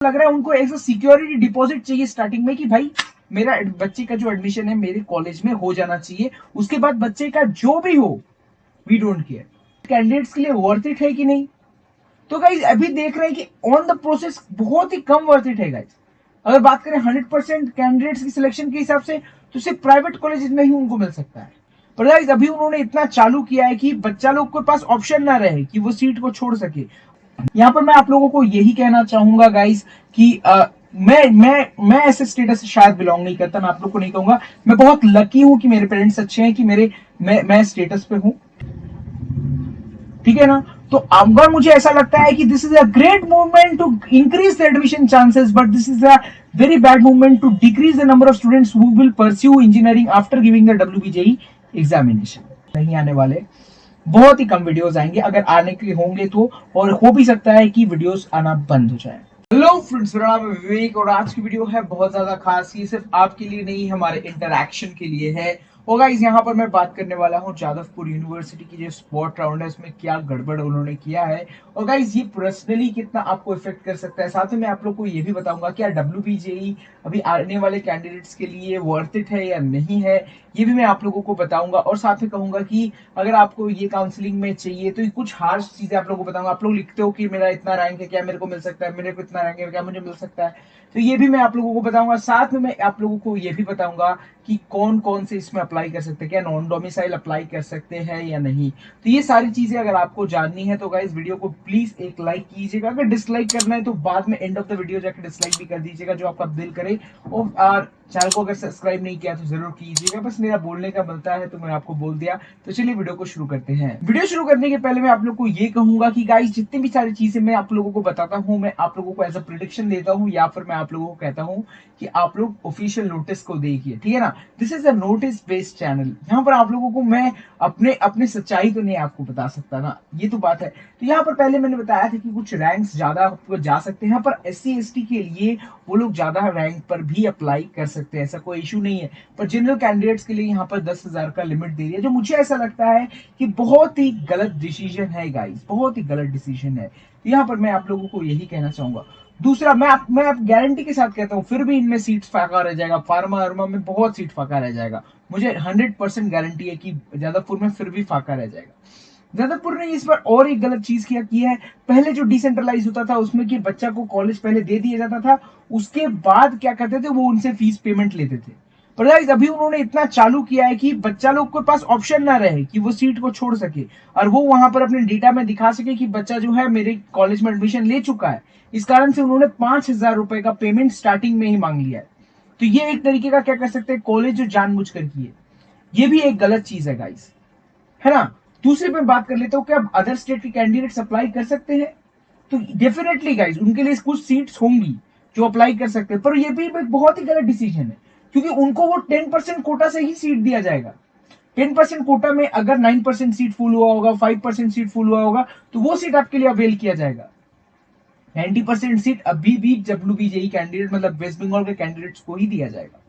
लग रहा है उनको एक सिक्योरिटी डिपॉजिट चाहिए स्टार्टिंग में कि भाई मेरा बच्चे का जो एडमिशन है मेरे कॉलेज में हो जाना चाहिए, उसके बाद बच्चे का जो भी हो वी डोंट केयर। कैंडिडेट्स के लिए वर्थ इट है कि नहीं? तो गाइज अभी देख रहे हैं कि ऑन द प्रोसेस बहुत ही कम वर्थ इट है गाइज। अगर बात करें 100% कैंडिडेट्स की सिलेक्शन के हिसाब से तो सिर्फ प्राइवेट कॉलेज में ही उनको मिल सकता है। पर गाइज अभी उन्होंने इतना चालू किया है कि बच्चा लोग के पास ऑप्शन ना रहे कि वो सीट को छोड़ सके। यहाँ पर मैं आप लोगों को यही कहना चाहूंगा गाइस कि मैं ऐसे स्टेटस से शायद बिलोंग नहीं करता। मैं आप लोग को नहीं कहूंगा, मैं बहुत लकी हूं कि मेरे पेरेंट्स अच्छे हैं कि मैं स्टेटस पे हूं, ठीक है ना। तो अगर मुझे ऐसा लगता है कि this is a great movement to increase the admission chances, but this is a very bad movement to decrease the number of students who will pursue engineering after giving the WBJE examination. नहीं आने वाले, बहुत ही कम videos आएंगे, अगर आने के लिए होंगे तो, और हो भी सकता है कि वीडियोस आना बंद हो जाए। हेलो फ्रेंड्स, मेरा नाम है विवेक और आज की वीडियो है बहुत ज्यादा खास। ये सिर्फ आपके लिए नहीं, हमारे इंटरैक्शन के लिए है। और गाइस यहाँ पर मैं बात करने वाला हूँ जादवपुर यूनिवर्सिटी की जो स्पॉट राउंड है उसमें क्या गड़बड़ उन्होंने किया है, और गाइस ये पर्सनली कितना आपको इफेक्ट कर सकता है। साथ में मैं आप लोग को ये भी बताऊंगा क्या WBJE अभी आने वाले कैंडिडेट्स के लिए वर्थ इट है या नहीं है, ये भी मैं आप लोगों को बताऊंगा। और साथ में कहूंगा कि अगर आपको ये काउंसलिंग में चाहिए तो कुछ हार्श चीजें आप लोगों को बताऊंगा। आप लोग लिखते हो कि मेरा इतना रैंक है, क्या मेरे को मिल सकता है, मेरे को इतना रैंक है, क्या मुझे मिल सकता है, तो ये भी मैं आप लोगों को बताऊंगा। साथ में मैं आप लोगों को ये भी बताऊंगा कि कौन कौन से इसमें अप्लाई कर सकते हैं, क्या नॉन डोमिसाइल अप्लाई कर सकते हैं या नहीं। तो ये सारी चीजें अगर आपको जाननी है तो गाइस वीडियो को प्लीज एक लाइक कीजिएगा। अगर डिसलाइक करना है तो बाद में एंड ऑफ द वीडियो जाकर डिसलाइक भी कर दीजिएगा, जो आपका दिल करे। और चैनल को अगर सब्सक्राइब नहीं किया तो जरूर कीजिएगा, बस मेरा बोलने का बनता है तो मैंने आपको बोल दिया। तो चलिए वीडियो को शुरू करते हैं। वीडियो शुरू करने के पहले मैं आप लोग को ये कहूंगा कि गाइस जितनी भी सारी चीजें मैं आप लोगों को बताता हूँ, मैं आप लोगों को एज अ प्रिडिक्शन देता हूँ या फिर मैं आप लोगों को कहता हूँ कि आप लोग ऑफिशियल नोटिस को देखिए, ठीक है ना। This is a notice based channel. यहाँ पर आप लोगों को मैं अपने अपने सच्चाई तो नहीं आपको बता सकता ना, ये तो बात है। तो यहाँ पर पहले मैंने बताया था कि कुछ रैंक्स ज्यादा आपको जा सकते हैं, यहाँ पर SC ST के लिए वो लोग ज्यादा रैंक पर भी अप्लाई कर सकते हैं, ऐसा कोई इशू नहीं है। पर जनरल कैंडिडेट्स के लिए यहाँ पर 10,000 का लिमिट दे दिया, जो मुझे ऐसा लगता है कि बहुत ही गलत डिसीजन है गाइस, बहुत ही गलत डिसीजन है। तो यहाँ पर मैं आप लोगों को यही कहना चाहूंगा। दूसरा, मैं आप गारंटी के साथ कहता हूँ फिर भी इनमें सीट फाका रह जाएगा, फार्मा अर्मा में बहुत सीट फाका रह जाएगा। मुझे 100% गारंटी है कि जादवपुर में फिर भी फाका रह जाएगा। जादवपुर ने इस बार और एक गलत चीज क्या की है, पहले जो डिसेंट्रलाइज होता था उसमें कि बच्चा को कॉलेज पहले दे दिया जाता था, उसके बाद क्या करते थे वो उनसे फीस पेमेंट लेते थे। पर गाइस अभी उन्होंने इतना चालू किया है कि बच्चा लोग के पास ऑप्शन ना रहे कि वो सीट को छोड़ सके, और वो वहां पर अपने डेटा में दिखा सके कि बच्चा जो है मेरे कॉलेज में एडमिशन ले चुका है। इस कारण से उन्होंने 5,000 रुपए का पेमेंट स्टार्टिंग में ही मांग लिया है। तो ये एक तरीके का क्या कर सकते हैं, कॉलेज जो जानबूझकर किए, ये भी एक गलत चीज है गाइस, है ना। दूसरी पे बात कर लेते हो, क्या अदर स्टेट के कैंडिडेट्स अप्लाई कर सकते हैं? तो डेफिनेटली गाइस उनके लिए कुछ सीट्स होंगी जो अप्लाई कर सकते हैं, पर ये भी एक बहुत ही गलत डिसीजन है, क्योंकि उनको वो 10% कोटा से ही सीट दिया जाएगा। 10% कोटा में अगर 9% सीट फुल हुआ होगा, 5% सीट फुल हुआ होगा, तो वो सीट आपके लिए अवेल किया जाएगा। 90% सीट अभी भी WBJE कैंडिडेट मतलब वेस्ट बंगाल के कैंडिडेट्स को ही दिया जाएगा।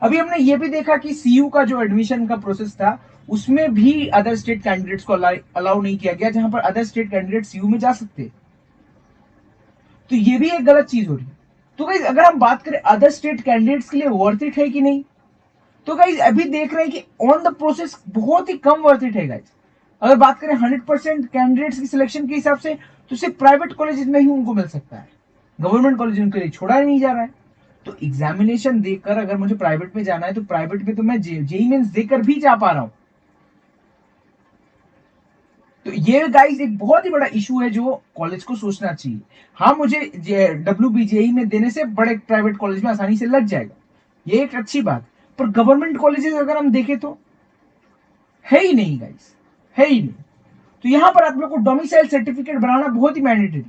अभी हमने ये भी देखा कि CU का जो एडमिशन का प्रोसेस था उसमें भी अदर स्टेट कैंडिडेट्स को अलाउ नहीं किया गया, जहां पर अदर स्टेट कैंडिडेट CU में जा सकते। तो ये भी एक गलत चीज हो रही है। तो गाइज अगर हम बात करें अदर स्टेट कैंडिडेट्स के लिए वर्थ इट है कि नहीं, तो गाइज अभी देख रहे हैं कि ऑन द प्रोसेस बहुत ही कम वर्थ इट है गाइज। अगर बात करें 100% कैंडिडेट्स की सिलेक्शन के हिसाब से तो सिर्फ प्राइवेट कॉलेज में ही उनको मिल सकता है, गवर्नमेंट कॉलेज उनके लिए छोड़ा ही नहीं जा रहा है। तो एग्जामिनेशन देकर अगर मुझे प्राइवेट में जाना है तो प्राइवेट में तो मैं जेई मेंस देकर भी जा पा रहा हूं। तो ये गाइस एक बहुत ही बड़ा इशू है जो कॉलेज को सोचना चाहिए। हाँ, मुझे WBJE में देने से बड़े प्राइवेट कॉलेज में आसानी से लग जाएगा, ये एक अच्छी बात। पर गवर्नमेंट कॉलेजेस अगर हम देखें तो है ही नहीं गाइस, है ही नहीं। तो यहां पर आप लोग को डोमिसाइल सर्टिफिकेट बनाना बहुत ही मैंडेटरी।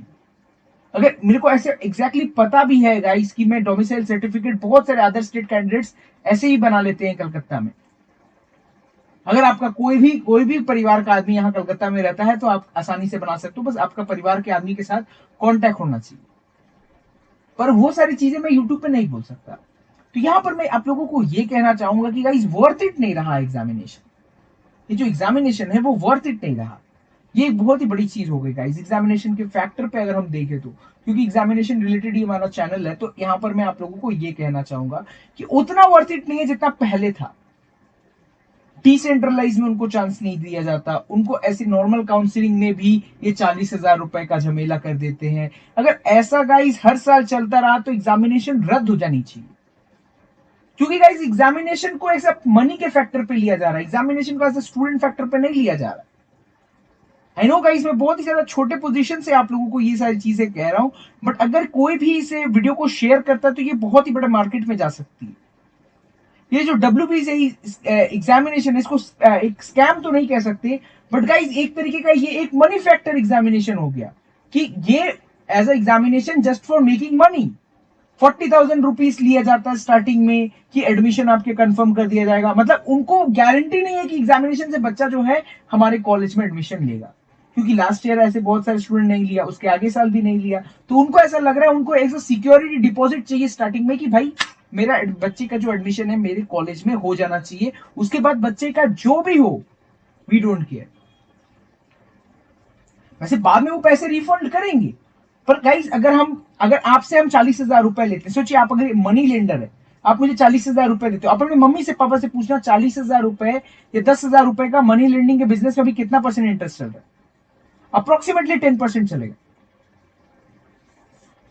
अगर मेरे को ऐसे एग्जैक्टली पता भी है गाइस कि मैं डोमिसाइल सर्टिफिकेट बहुत सारे अदर स्टेट कैंडिडेट्स ऐसे ही बना लेते हैं कलकत्ता में। अगर आपका कोई भी परिवार का आदमी यहाँ कलकत्ता में रहता है तो आप आसानी से बना सकते हो, बस आपका परिवार के आदमी के साथ कांटेक्ट होना चाहिए। पर वो सारी चीजें मैं यूट्यूब पे नहीं बोल सकता। तो यहां पर मैं आप लोगों को ये कहना चाहूंगा कि गाइस वर्थ इट नहीं रहा एग्जामिनेशन। ये जो एग्जामिनेशन है वो वर्थ इट नहीं रहा। ये एक बहुत ही बड़ी चीज हो गई गाइस एग्जामिनेशन के फैक्टर पे अगर हम देखें तो, क्योंकि एग्जामिनेशन रिलेटेड ही हमारा चैनल है, तो यहाँ पर मैं आप लोगों को ये कहना चाहूंगा कि उतना वर्थ इट नहीं है जितना पहले था। डिसेंट्रलाइज में उनको चांस नहीं दिया जाता, उनको ऐसी नॉर्मल काउंसलिंग में भी ये 40,000 रुपए का झमेला कर देते हैं। अगर ऐसा गाइस हर साल चलता रहा तो एग्जामिनेशन रद्द हो जानी चाहिए, क्योंकि गाइस एग्जामिनेशन को ऐसा मनी के फैक्टर पे लिया जा रहा है, एग्जामिनेशन को ऐसा स्टूडेंट फैक्टर पे नहीं लिया जा रहा। आई नो गाइस मैं बहुत ही ज्यादा छोटे पोजीशन से आप लोगों को ये सारी चीजें कह रहा हूं, बट अगर कोई भी इसे वीडियो को शेयर करता है तो ये बहुत ही बड़े मार्केट में जा सकती है। ये जो WBCE एग्जामिनेशन है इसको एक स्कैम तो नहीं कह सकते, बट गाइस एक तरीके का ये एक मनी फैक्टर एग्जामिनेशन हो गया कि ये as examination just for making money. 40,000 rupees लिया जाता है स्टार्टिंग में कि एडमिशन आपके कंफर्म कर दिया जाएगा, मतलब उनको गारंटी नहीं है कि एग्जामिनेशन से बच्चा जो है हमारे कॉलेज में एडमिशन लेगा, क्योंकि लास्ट ईयर ऐसे बहुत सारे स्टूडेंट नहीं लिया, उसके आगे साल भी नहीं लिया, तो उनको ऐसा लग रहा है उनको एक सिक्योरिटी डिपॉजिट चाहिए स्टार्टिंग में कि भाई मेरा बच्चे का जो एडमिशन है मेरे कॉलेज में हो जाना चाहिए, उसके बाद बच्चे का जो भी हो वी डोंट केयर। वैसे बाद में वो पैसे रिफंड करेंगे, पर गाइस अगर आपसे हम 40,000 रुपए लेते हैं, सोचिए आप अगर मनी लेंडर है, आप मुझे 40,000 रुपए देते हो, आप अपनी मम्मी से पापा से पूछना 40,000 रुपए या 10,000 रुपए का मनी लेंडिंग के बिजनेस में अभी कितना परसेंट इंटरेस्ट चल रहा है? अप्रोक्सीमेटली 10% चलेगा।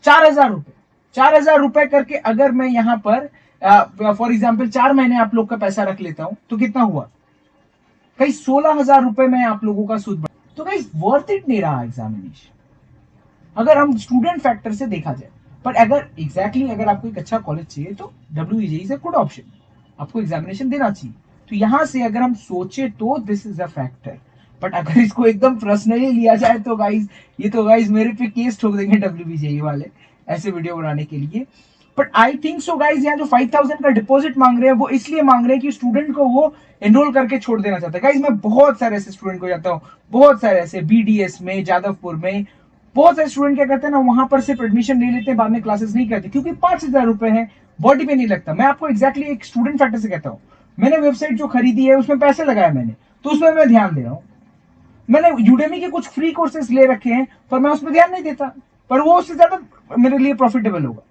4,000 रुपए, 4,000 रुपए करके अगर मैं यहां पर फॉर एग्जाम्पल 4 महीने आप लोग का पैसा रख लेता हूं तो कितना हुआ? कहीं 16,000 रुपए में आप लोगों का सूद। तो कहीं वर्थ इट नहीं रहा एग्जामिनेशन अगर हम स्टूडेंट फैक्टर से देखा जाए। पर अगर एग्जैक्टली अगर आपको एक अच्छा कॉलेज चाहिए तो WBCE is a good option, आपको एग्जामिनेशन देना चाहिए। तो यहां से अगर हम सोचे तो this is a factor, but अगर इसको एकदम पर्सनली लिया जाए तो गाइज ये तो गाइज मेरे पे केस ठोक देंगे WBCE वाले ऐसे वीडियो बनाने के लिए। But I think so guys यहाँ जो 5,000 का डिपॉजिट मांग रहे हैं वो इसलिए मांग रहे हैं कि स्टूडेंट को वो एनरोल करके छोड़ देना चाहता है। गाइज मैं बहुत सारे ऐसे स्टूडेंट को जाता हूँ, बहुत सारे ऐसे BDS में, जादवपुर में, बहुत सारे स्टूडेंट क्या करते हैं ना, वहां पर सिर्फ एडमिशन ले लेते हैं, बाद में क्लासेस नहीं करते क्योंकि 5,000 रुपए है, बॉडी पे नहीं लगता। मैं आपको एक्जैक्टली एक स्टूडेंट फैक्टर से कहता हूँ, मैंने वेबसाइट जो खरीदी है उसमें पैसे लगाए मैंने, तो उसमें मैं ध्यान दे रहा हूँ। मैंने यूडेमी के कुछ फ्री कोर्सेज ले रखे हैं पर मैं उस पर ध्यान नहीं देता, पर वो उससे ज्यादा मेरे लिए प्रॉफिटेबल होगा,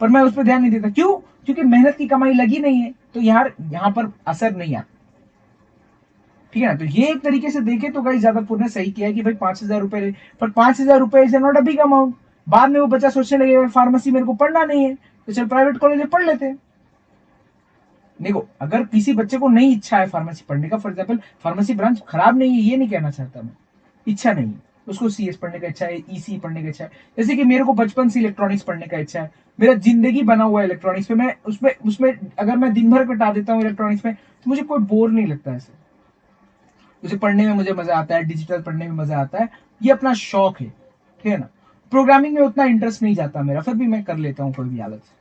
पर मैं उस पर ध्यान नहीं देता। क्यों? क्योंकि मेहनत की कमाई लगी नहीं है, तो यार यहां पर असर नहीं आता। ठीक है ना? तो ये एक तरीके से देखे तो गाइस जादवपुर ने सही किया है कि भाई 5,000 रुपए, पर 5,000 रुपए is not a big amount. बाद में वो बच्चा सोचने लगेगा फार्मेसी मेरे को पढ़ना नहीं है तो चल प्राइवेट कॉलेज में पढ़ लेते हैं। देखो अगर किसी बच्चे को नहीं इच्छा है फार्मेसी पढ़ने का, फॉर एग्जाम्पल फार्मेसी ब्रांच खराब नहीं है ये नहीं कहना चाहता मैं, इच्छा नहीं है उसको, CS पढ़ने का इच्छा है, EC पढ़ने का इच्छा है, जैसे कि मेरे को बचपन से इलेक्ट्रॉनिक्स पढ़ने का इच्छा है, मेरा जिंदगी बना हुआ है इलेक्ट्रॉनिक्स पे, मैं उसमें उसमें अगर मैं दिन भर कटा देता हूँ इलेक्ट्रॉनिक्स में तो मुझे कोई बोर नहीं लगता ऐसे, उसे पढ़ने में मुझे मजा आता है, डिजिटल पढ़ने में मजा आता है, ये अपना शौक है। ठीक है ना? प्रोग्रामिंग में उतना इंटरेस्ट नहीं जाता मेरा, फिर भी मैं कर लेता हूँ कोई भी हालत से।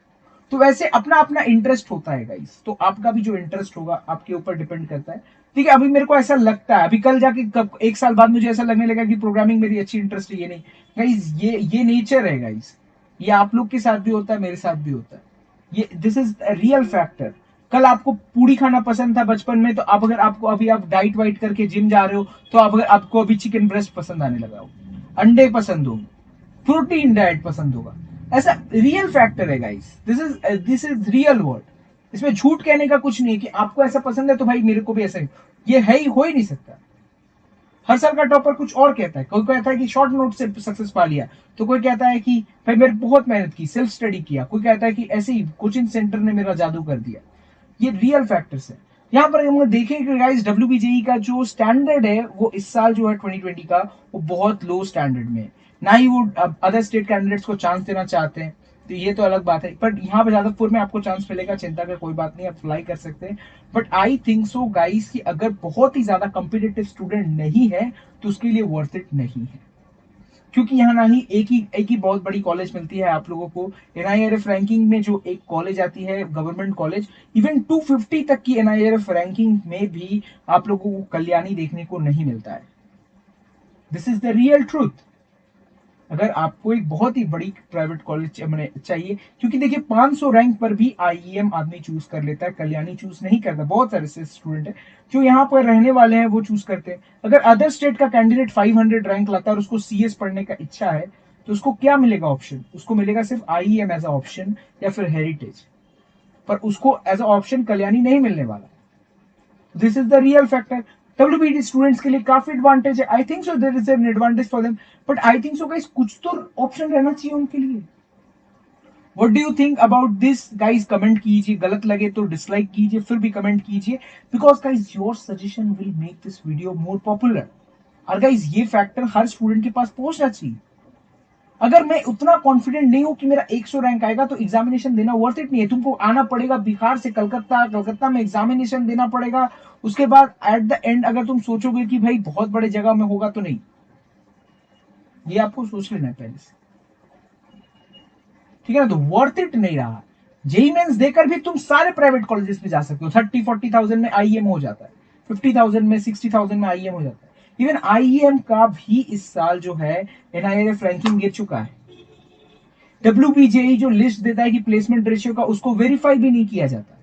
तो वैसे अपना अपना इंटरेस्ट होता है गाइस, तो आपका भी जो इंटरेस्ट होगा आपके ऊपर डिपेंड करता है। ठीक है, अभी मेरे को ऐसा लगता है, अभी कल जाके कब 1 साल बाद मुझे ऐसा लगने लगा कि प्रोग्रामिंग मेरी अच्छी इंटरेस्ट है, ये नहीं गाइस, ये नेचर है गाइस, ये आप लोग के साथ भी होता है, मेरे साथ भी होता है, ये दिस इज रियल फैक्टर। कल आपको पूड़ी खाना पसंद था बचपन में, तो आप अगर आपको अभी आप डाइट वाइट करके जिम जा रहे हो तो आप अगर आपको अभी चिकन ब्रेस्ट पसंद आने लगा हो, अंडे पसंद होंगे, प्रोटीन डाइट पसंद होगा, ऐसा रियल फैक्टर है guys, this is real word. इसमें झूठ कहने का कुछ नहीं है कि आपको ऐसा पसंद है तो भाई मेरे को भी ऐसा ही, ये है ही, हो ही नहीं सकता। हर साल का टॉपर कुछ और कहता है, कोई कहता है कि शॉर्ट नोट से सक्सेस पा लिया, तो कोई कहता है कि भाई मैंने बहुत मेहनत की, सेल्फ स्टडी किया, कोई कहता है कि ऐसे ही कोचिंग सेंटर ने मेरा जादू कर दिया। ये रियल फैक्टर्स है। यहाँ पर हम देखें कि गाइस WBCE का जो स्टैंडर्ड है वो इस साल जो है 2020 का वो बहुत लो स्टैंडर्ड में है, ना ही वो अदर स्टेट कैंडिडेट्स को चांस देना चाहते हैं, तो ये तो अलग बात है। पर यहाँ पर जादवपुर में आपको चांस मिलेगा, चिंता का कोई बात नहीं, आप अप्लाई कर सकते हैं। But I think so guys कि अगर बहुत ही ज्यादा कॉम्पिटिटिव स्टूडेंट नहीं है तो उसके लिए वर्थ इट नहीं है, क्योंकि यहाँ ना ही एक ही बहुत बड़ी कॉलेज मिलती है आप लोगों को। NIRF रैंकिंग में जो एक कॉलेज आती है गवर्नमेंट कॉलेज, इवन 250 तक की NIRF रैंकिंग में भी आप लोगों को कल्याणी देखने को नहीं मिलता है। This is the real truth. अगर आपको एक बहुत ही बड़ी प्राइवेट कॉलेज चाहिए, क्योंकि देखिए 500 रैंक पर भी आईईएम आदमी चूज कर लेता है, कल्याणी चूज नहीं करता। बहुत सारे स्टूडेंट है जो यहाँ पर रहने वाले हैं वो चूज करते हैं। अगर अदर स्टेट का कैंडिडेट 500 रैंक लाता है और उसको सीएस पढ़ने का इच्छा है, तो उसको क्या मिलेगा ऑप्शन? उसको मिलेगा सिर्फ आईईएम एज अ ऑप्शन या फिर हेरिटेज, पर उसको एज अ ऑप्शन कल्याणी नहीं मिलने वाला। This is the real factor. WBT students के लिए काफी एडवांटेज है। I think so there is an advantage for them, but I think so guys कुछ तो ऑप्शन रहना चाहिए उनके लिए। What do you think about this guys? Comment कीजिए, गलत लगे तो डिसलाइक कीजिए, फिर भी कमेंट कीजिए, because guys your suggestion will make this video more popular. और गाइस ये फैक्टर हर स्टूडेंट के पास पहुंचना चाहिए। अगर मैं उतना कॉन्फिडेंट नहीं हूं कि मेरा 100 रैंक आएगा, तो एग्जामिनेशन देना वर्थ इट नहीं है। तुमको आना पड़ेगा बिहार से कलकत्ता, कलकत्ता में एग्जामिनेशन देना पड़ेगा। उसके बाद एट द एंड अगर तुम सोचोगे कि भाई बहुत बड़े जगह में होगा, तो नहीं, ये आपको सोच लेना है पहले से, ठीक है ना? तो वर्थ इट नहीं रहा। जेई मेंस देकर भी तुम सारे प्राइवेट कॉलेजेस में जा सकते हो। 30-40,000 में आईएम हो जाता है, 50,000 में, 60,000 में आईएम हो जाता है। इवन आईएम का भी इस साल जो है एनआईआरएफ रैंकिंग गिर चुका है। WPJE जो लिस्ट देता है कि प्लेसमेंट रेशियो का, उसको वेरीफाई भी नहीं किया जाता।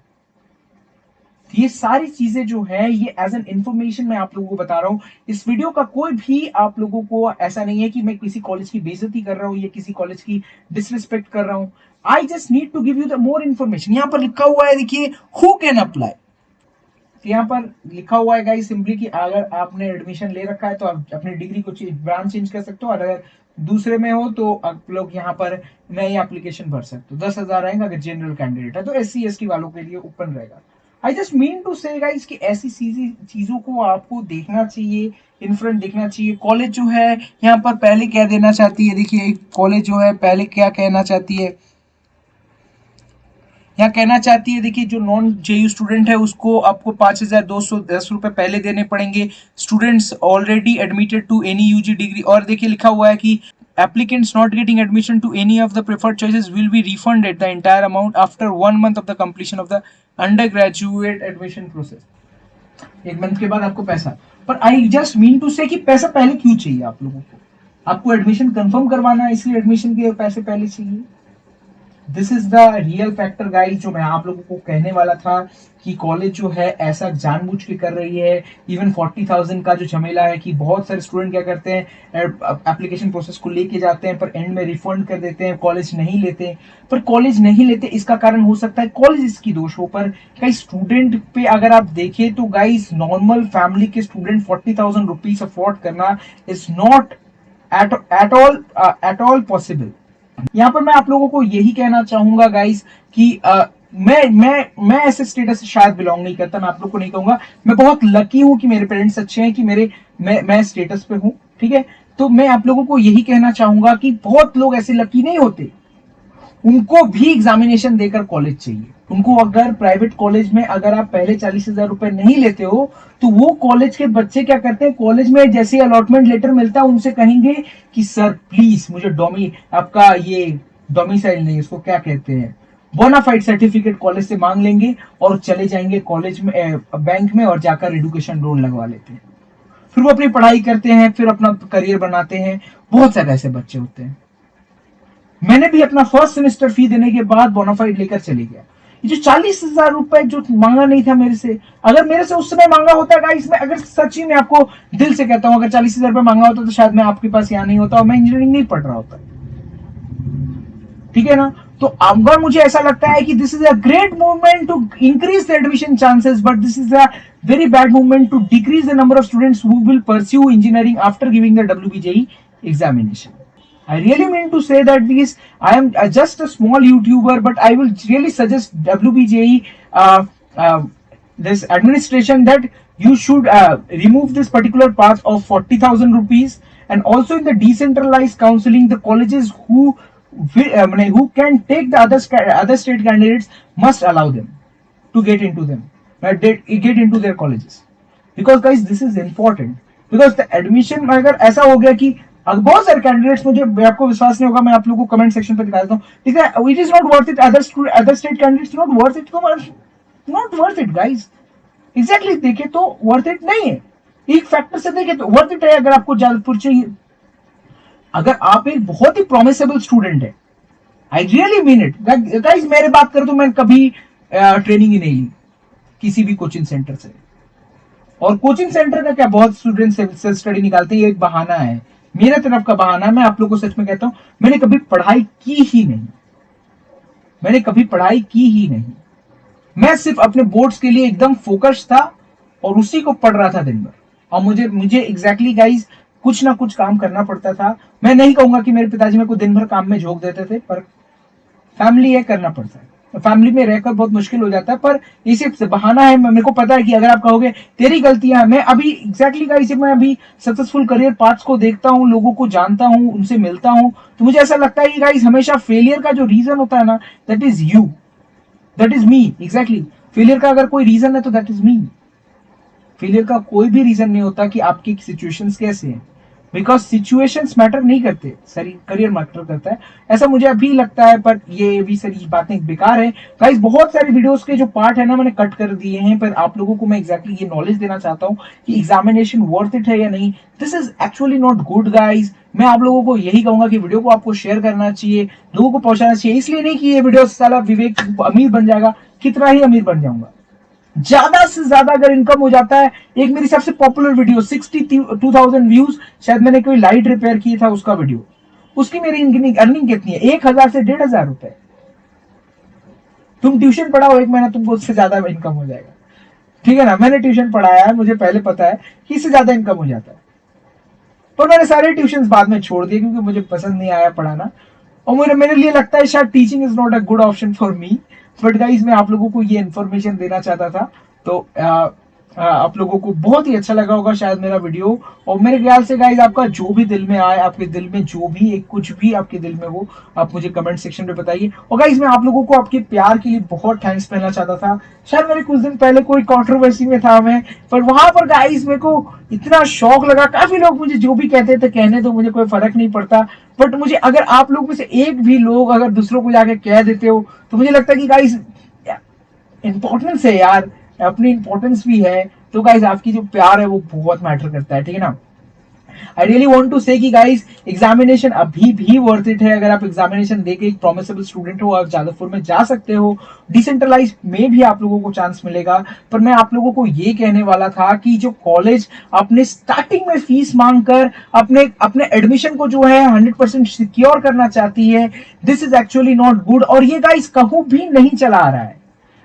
ये सारी चीजें जो है ये एज एन इंफॉर्मेशन मैं आप लोगों को बता रहा हूं। इस वीडियो का कोई भी आप लोगों को ऐसा नहीं है कि मैं किसी कॉलेज की बेइज्जती कर रहा हूं या किसी कॉलेज की डिसरिस्पेक्ट कर रहा हूं। I just need to give you the more information. यहां पर लिखा हुआ है, देखिए, हु कैन अप्लाई। यहाँ पर लिखा हुआ है गाइस सिंपली कि अगर आपने एडमिशन ले रखा है तो आप अपनी डिग्री को ब्रांच चेंज कर सकते हो, और अगर दूसरे में हो तो आप लोग यहाँ पर नई एप्लीकेशन भर सकते हो। 10,000 रहेगा अगर जनरल कैंडिडेट है, तो SC ST वालों के लिए ओपन रहेगा। आई जस्ट मीन टू से गाइस कि ऐसी चीजों को आपको देखना चाहिए, इन फ्रंट देखना चाहिए। कॉलेज जो है यहाँ पर पहले क्या देना चाहती है, देखिए कॉलेज जो है पहले क्या कहना चाहती है, यहाँ कहना चाहती है, देखिए जो नॉन जेयू स्टूडेंट है उसको आपको 5,210 रुपए पहले देने पड़ेंगे। Students already admitted to any UG degree, और देखिए लिखा हुआ है कि applicants not getting admission to any of the preferred choices will be refunded the entire amount after 1 month of the completion of the undergraduate admission process। 1 month के बाद आपको पैसा। पर आई जस्ट मीन टू से कि पैसा पहले क्यों चाहिए आप लोगों को? आपको एडमिशन कंफर्म करवाना है, इसलिए एडमिशन के पैसे पहले चाहिए। This is the real factor guys, जो मैं आप लोगों को कहने वाला था कि कॉलेज जो है ऐसा जानबूझ के कर रही है। इवन 40,000 का जो झमेला है कि बहुत सारे स्टूडेंट क्या करते हैं, एप्लीकेशन प्रोसेस को लेके जाते हैं पर एंड में रिफंड कर देते हैं, कॉलेज नहीं लेते। पर कॉलेज नहीं लेते इसका कारण हो सकता है कॉलेज इसकी दोष हो, पर कई स्टूडेंट पे अगर आप देखें तो गाइस नॉर्मल फैमिली के स्टूडेंट 40,000 रुपीज अफोर्ड करना is not at all possible. यहाँ पर मैं आप लोगों को यही कहना चाहूंगा गाइस कि मैं ऐसे स्टेटस से शायद बिलोंग नहीं करता। मैं आप लोग को नहीं कहूंगा, मैं बहुत लकी हूं कि मेरे पेरेंट्स अच्छे हैं कि मैं स्टेटस पे हूं, ठीक है। तो मैं आप लोगों को यही कहना चाहूंगा कि बहुत लोग ऐसे लकी नहीं होते, उनको भी एग्जामिनेशन देकर कॉलेज चाहिए। उनको अगर प्राइवेट कॉलेज में अगर आप पहले 40,000 रुपए नहीं लेते हो, तो वो कॉलेज के बच्चे क्या करते हैं, कॉलेज में जैसे अलॉटमेंट लेटर मिलता है उनसे कहेंगे कि सर प्लीज मुझे आपका ये डोमिसाइल नहीं, उसको क्या कहते हैं, बोनाफाइड सर्टिफिकेट कॉलेज से मांग लेंगे और चले जाएंगे कॉलेज में, बैंक में, और जाकर एजुकेशन लोन लगवा लेते हैं। फिर वो अपनी पढ़ाई करते हैं, फिर अपना करियर बनाते हैं। बहुत सारे ऐसे बच्चे होते हैं। मैंने भी अपना फर्स्ट सेमेस्टर फी देने के बाद बोनाफाइड लेकर चले गया। ये जो 40,000 रुपए जो मांगा नहीं था मेरे से, अगर मेरे से उस समय मांगा होता गाइस, मैं अगर सच्ची में आपको दिल से कहता हूं, अगर 40,000 रुपए मांगा होता तो शायद मैं आपके पास यहाँ नहीं होता और मैं इंजीनियरिंग नहीं पढ़ रहा होता, ठीक है ना। तो अगर मुझे ऐसा लगता है कि this is a great movement to increase the admission chances, but this is a very bad movement to decrease the number of students who will pursue engineering after giving the WBJE examination. I really mean to say that because I am just a small YouTuber, but I will really suggest WBJE, this administration, that you should remove this particular part of 40,000 rupees, and also in the decentralized counseling, the colleges who can take the other state candidates must allow them to get into them, get into their colleges, because guys this is important, because the admission अगर ऐसा हो गया कि बहुत सारे candidates, मुझे आपको विश्वास नहीं होगा, मैं आप लोगों को कमेंट सेक्शन पे दिखा देता हूँ, ठीक है, it is not worth it, other state candidates not worth it, not worth it guys. Exactly देखे तो वर्थ इट नहीं है, एक फैक्टर से देखे तो वर्थ इट है। अगर आपको जादवपुर चाहिए अगर आप एक बहुत ही प्रोमिसेबल स्टूडेंट है, I really mean it guys, मेरे बात करो तो मैंने कभी ट्रेनिंग ही नहीं ली किसी भी कोचिंग सेंटर से। और कोचिंग सेंटर का क्या, बहुत स्टूडेंट सेल्फ स्टडी निकालते हैं, ये एक बहाना है, मेरे तरफ का बहाना। मैं आप लोगों को सच में कहता हूं, मैंने कभी पढ़ाई की ही नहीं, मैंने कभी पढ़ाई की ही नहीं। मैं सिर्फ अपने बोर्ड्स के लिए एकदम फोकस था और उसी को पढ़ रहा था दिन भर। और मुझे मुझे एग्जैक्टली गाइस कुछ ना कुछ काम करना पड़ता था। मैं नहीं कहूंगा कि मेरे पिताजी मेरे को दिन भर काम में झोंक देते थे, पर फैमिली है, करना पड़ता है। फैमिली में रहकर बहुत मुश्किल हो जाता है, पर ये सिर्फ बहाना है। मेरे को पता है कि अगर आप कहोगे तेरी गलतियां, मैं अभी एग्जैक्टली गाइस, मैं अभी सक्सेसफुल करियर पाथ्स को देखता हूँ, लोगों को जानता हूँ, उनसे मिलता हूँ, तो मुझे ऐसा लगता है कि गाइस हमेशा फेलियर का जो रीजन होता है ना, that is you, that is me. Exactly, failure का अगर कोई रीजन है तो दैट इज मी। फेलियर का कोई भी रीजन नहीं होता कि आपकी सिचुएशंस कैसे हैं, बिकॉज सिचुएशंस मैटर नहीं करते, सरी करियर मैटर करता है, ऐसा मुझे अभी लगता है। पर ये भी सारी बातें बेकार है गाइस। बहुत सारी वीडियोस के जो पार्ट है ना, मैंने कट कर दिए हैं, पर आप लोगों को मैं एग्जैक्टली ये नॉलेज देना चाहता हूँ कि एग्जामिनेशन वर्थ इट है या नहीं। This is actually not good guys. मैं आप लोगों को यही कहूंगा कि वीडियो को आपको शेयर करना चाहिए, लोगों को पहुंचाना चाहिए। इसलिए नहीं कि ये वीडियो साला विवेक अमीर बन जाएगा, कितना ही अमीर बन जाऊंगा, ज्यादा से ज्यादा अगर इनकम हो जाता है। एक मेरी सबसे पॉपुलर वीडियो 62,000 व्यूज, शायद मैंने कोई लाइट रिपेयर की था उसका वीडियो, उसकी मेरी अर्निंग कितनी है, 1,000 से 1,500 रुपए। तुम ट्यूशन पढ़ाओ एक महीना, तुमको उससे ज्यादा इनकम हो जाएगा, ठीक है ना। मैंने ट्यूशन पढ़ाया है, मुझे पहले पता है कि इससे ज्यादा इनकम हो जाता है, पर मैंने सारे ट्यूशन बाद में छोड़ दिए क्योंकि मुझे पसंद नहीं आया पढ़ाना। और मेरे लिए लगता है शायद teaching is not a good option for me. But guys, मैं आप लोगों को ये इन्फॉर्मेशन देना चाहता था, तो आप लोगों को बहुत ही अच्छा लगा होगा शायद मेरा वीडियो। और मेरे ख्याल से गाइस, आपका जो भी दिल में आए, आपके दिल में जो भी एक कुछ भी आपके दिल में हो, आप मुझे कमेंट सेक्शन में बताइए। और गाइस, मैं आप लोगों को आपके प्यार के लिए बहुत थैंक्स कहना चाहता था। शायद मेरे कुछ दिन पहले कोई कंट्रोवर्सी में था मैं, पर वहां पर गाइस मेरे को इतना शौक लगा। काफी लोग मुझे जो भी कहते थे कहने तो, मुझे कोई फर्क नहीं पड़ता। बट मुझे, अगर आप लोग में से एक भी लोग अगर दूसरों को जाके कह देते हो, तो मुझे लगता है कि गाइस इंपॉर्टेंस है यार, अपनी इंपॉर्टेंस भी है। तो गाइस, आपकी जो प्यार है वो बहुत मैटर करता है, ठीक है ना। आई रियली वांट टू से कि गाइस, एग्जामिनेशन अभी भी वर्थ इट है। अगर आप एग्जामिनेशन देके एक प्रोमिसेबल स्टूडेंट हो, आप जादवपुर में जा सकते हो, डिसेंट्रलाइज में भी आप लोगों को चांस मिलेगा। पर मैं आप लोगों को ये कहने वाला था कि जो कॉलेज अपने स्टार्टिंग में फीस मांगकर अपने अपने एडमिशन को जो है 100% सिक्योर करना चाहती है, this is actually not good. और ये गाइस कहूं भी नहीं चला आ रहा है।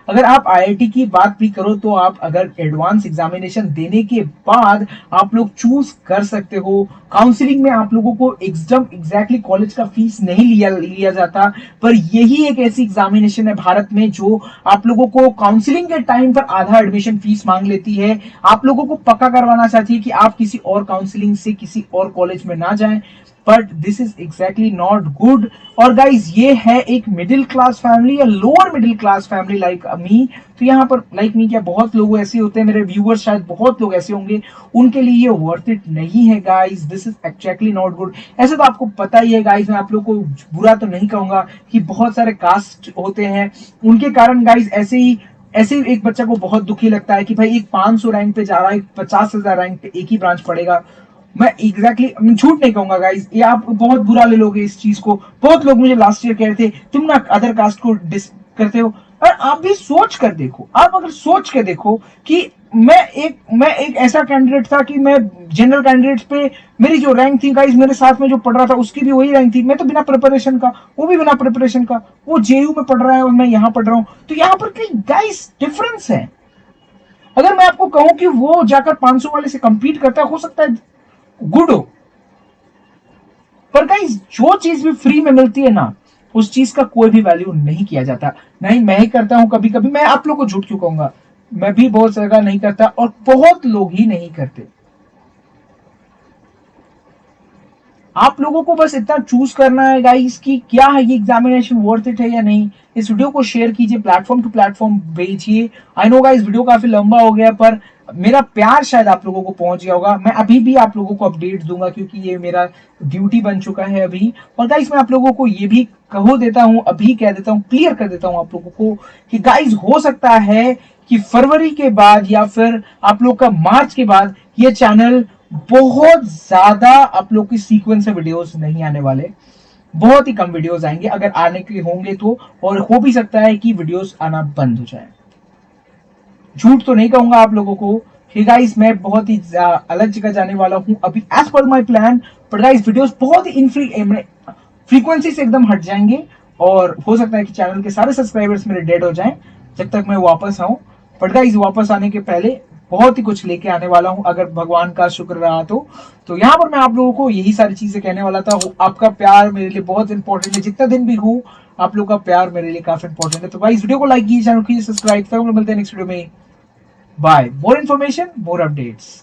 अगर आप आईआईटी की बात भी करो, तो आप अगर एडवांस एग्जामिनेशन देने के बाद आप लोग चूज कर सकते हो। काउंसलिंग में आप लोगों को एकदम एग्जैक्टली कॉलेज का फीस नहीं लिया जाता, पर यही एक ऐसी एग्जामिनेशन है भारत में जो आप लोगों को काउंसलिंग के टाइम पर आधा एडमिशन फीस मांग लेती है। आप लोगों को पक्का करवाना चाहती है कि आप किसी और काउंसलिंग से किसी और कॉलेज में ना जाएं। But this is exactly not good. और गाइज, ये है एक मिडिल क्लास फैमिली या lower middle class family like me. तो यहाँ पर लाइक मी क्या, बहुत लोग ऐसे होते हैं, मेरे व्यूअर्स शायद बहुत लोग ऐसे होंगे, उनके लिए ये वर्थ इट नहीं है guys. This is actually not good. ऐसे तो आपको पता ही है गाइज, मैं आप लोग को बुरा तो नहीं कहूंगा कि बहुत सारे कास्ट होते हैं, उनके कारण गाइज ऐसे ही एक बच्चा को बहुत दुखी लगता है कि भाई एक 500 रैंक पे जा रहा है, 50,000 रैंक पे एक ही ब्रांच पढ़ेगा। मैं एग्जैक्टली झूठ नहीं कहूंगा गाइस, ये आप बहुत बुरा ले लोगे इस चीज को। बहुत लोग मुझे लास्ट ईयर कह रहे थे तुम ना अदर कास्ट को डिस करते हो। और आप भी सोच कर देखो, आप अगर सोच के देखो कि मैं एक ऐसा कैंडिडेट था कि मैं जनरल कैंडिडेट पे मेरी जो रैंक थी गाइस, मेरे साथ में जो पढ़ रहा था उसकी भी वही रैंक थी। मैं तो बिना प्रिपरेशन का, वो भी बिना प्रिपरेशन का, वो जेयू में पढ़ रहा है और मैं यहाँ पढ़ रहा हूँ। तो यहाँ पर कई गाइस डिफरेंस है। अगर मैं आपको कहूं कि वो जाकर 500 वाले से कंपीट करता है, हो सकता है गुड हो, पर गाइस जो चीज भी फ्री में मिलती है ना, उस चीज का कोई भी वैल्यू नहीं किया जाता। नहीं, मैं ही करता हूं कभी कभी, मैं आप लोग को झूठ क्यों कहूंगा, मैं भी बहुत जगह नहीं करता और बहुत लोग ही नहीं करते। आप लोगों को बस इतना चूज करना है गाइस कि क्या है ये एग्जामिनेशन वर्थ इट है या नहीं। इस वीडियो को शेयर कीजिए, प्लेटफॉर्म टू प्लेटफॉर्म भेजिए। आई नो गाइस, वीडियो काफी लंबा हो गया, पर मेरा प्यार शायद आप लोगों को पहुंच गया होगा। मैं अभी भी आप लोगों को अपडेट दूंगा क्योंकि ये मेरा ड्यूटी बन चुका है अभी। और गाइस, मैं आप लोगों को ये भी कहो देता हूं, अभी कह देता हूं, क्लियर कर देता हूं आप लोगों को कि गाइस हो सकता है कि फरवरी के बाद या फिर आप लोग का मार्च के बाद ये चैनल बहुत ज्यादा आप लोग की सीक्वेंस से वीडियोस नहीं आने वाले, बहुत ही कम वीडियोस आएंगे अगर आने के होंगे तो, और हो भी सकता है कि वीडियोस आना बंद हो जाए। झूठ तो नहीं कहूंगा आप लोगों को कि गाइस मैं बहुत ही अलग जगह जाने वाला हूं अभी as per my plan, but guys videos बहुत ही फ्रीक्वेंसी से एकदम हट जाएंगे, और हो सकता है कि चैनल के सारे सब्सक्राइबर्स मेरे डेड हो जाएं जब तक मैं वापस आऊं। बट गाइस वापस आने के पहले बहुत ही कुछ लेके आने वाला हूं अगर भगवान का शुक्र रहा तो यहाँ पर मैं आप लोगों को यही सारी चीजें कहने वाला था। आपका प्यार मेरे लिए बहुत इंपॉर्टेंट है, जितना दिन भी हूँ आप लोग का प्यार मेरे लिए काफी इंपॉर्टेंट है। तो भाई इस वीडियो को लाइक कीजिए, चैनल कीजिए सब्सक्राइब, मिलते हैं नेक्स्ट वीडियो में। Bye. More information, more updates.